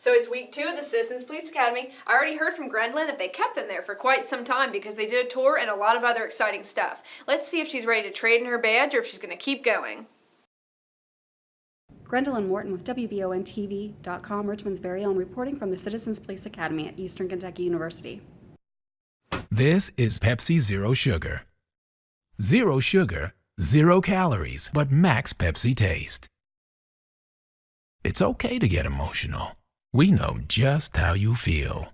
So it's week 2 of the Citizens Police Academy. I already heard from Grendel that they kept them there for quite some time because they did a tour and a lot of other exciting stuff. Let's see if she's ready to trade in her badge or if she's going to keep going. Grendel and Morton with WBONTV.com, Richmond's very own, reporting from the Citizens Police Academy at Eastern Kentucky University. This is Pepsi Zero Sugar. Zero sugar, 0 calories, but max Pepsi taste. It's okay to get emotional. We know just how you feel.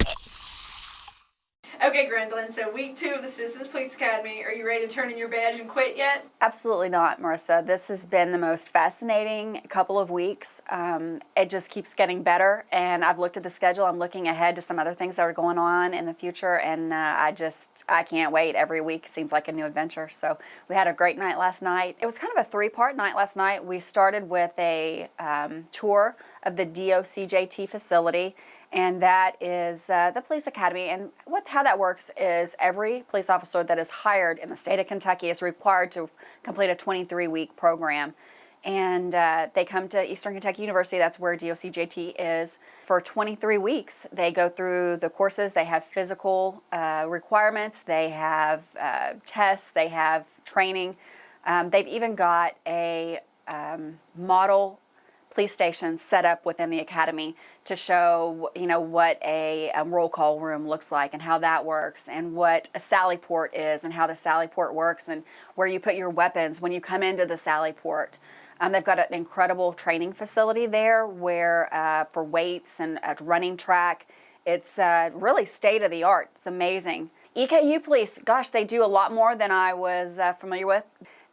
Okay, Grendel, so week 2 of the Citizens Police Academy. Are you ready to turn in your badge and quit yet? Absolutely not, Marissa. This has been the most fascinating couple of weeks. It just keeps getting better, and I've looked at the schedule. I'm looking ahead to some other things that are going on in the future, and I can't wait. Every week seems like a new adventure. So we had a great night last night. It was kind of a 3-part night last night. We started with a tour of the DOCJT facility, and that is the police academy. And how that works is every police officer that is hired in the state of Kentucky is required to complete a 23-week program. And they come to Eastern Kentucky University, that's where DOCJT is, for 23 weeks. They go through the courses, they have physical requirements, they have tests, they have training. They've even got a model police station set up within the academy to show, what a roll call room looks like and how that works, and what a sally port is and how the sally port works, and where you put your weapons when you come into the sally port. They've got an incredible training facility there where for weights and a running track. It's really state-of-the-art. It's amazing. EKU police, gosh, they do a lot more than I was familiar with.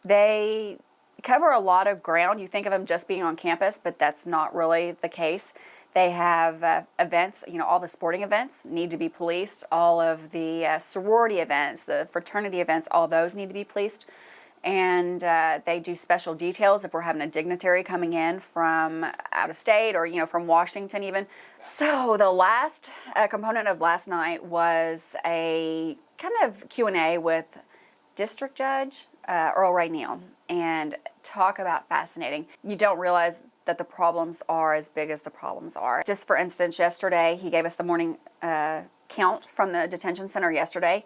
They cover a lot of ground. You think of them just being on campus, but that's not really the case. They have events, all the sporting events need to be policed. All of the sorority events, the fraternity events, all those need to be policed. And they do special details if we're having a dignitary coming in from out of state or, from Washington even. So the last component of last night was a kind of Q&A with District Judge Earl Ray Neal, and talk about fascinating. You don't realize that the problems are as big as the problems are. Just for instance, yesterday, he gave us the morning count from the detention center yesterday.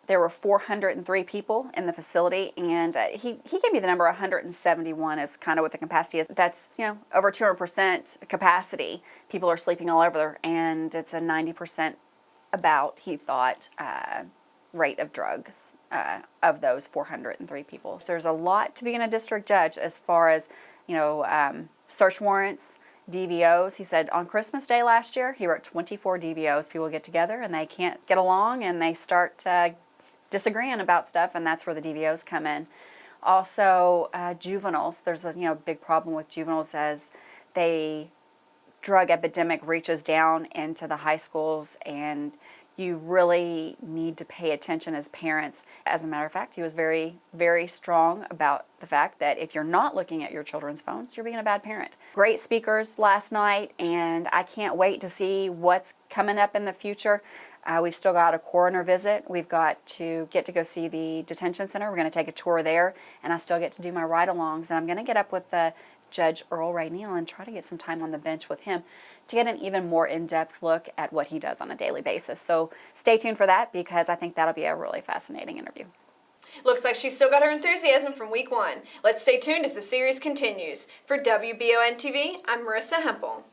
There were 403 people in the facility, and he gave me the number 171 is kind of what the capacity is. That's, over 200% capacity. People are sleeping all over there, and it's a 90% he thought, rate of drugs of those 403 people. So there's a lot to being a district judge as far as, search warrants, DVOs. He said on Christmas Day last year, he wrote 24 DVOs. People get together and they can't get along and they start disagreeing about stuff, and that's where the DVOs come in. Also, juveniles. There's a big problem with juveniles as the drug epidemic reaches down into the high schools, and you really need to pay attention as parents. As a matter of fact, he was very, very strong about the fact that if you're not looking at your children's phones, you're being a bad parent. Great speakers last night, and I can't wait to see what's coming up in the future. We've still got a coroner visit. We've got to get to go see the detention center. We're going to take a tour there, and I still get to do my ride-alongs, and I'm going to get up with Judge Earl Ray Neal and try to get some time on the bench with him to get an even more in-depth look at what he does on a daily basis. So stay tuned for that, because I think that'll be a really fascinating interview. Looks like she's still got her enthusiasm from week 1. Let's stay tuned as the series continues. For WBON-TV, I'm Marissa Hempel.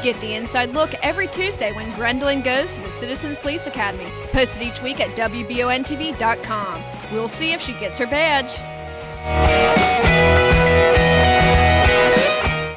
Get the inside look every Tuesday when Grendel goes to the Citizens Police Academy. Posted each week at WBONTV.com. We'll see if she gets her badge.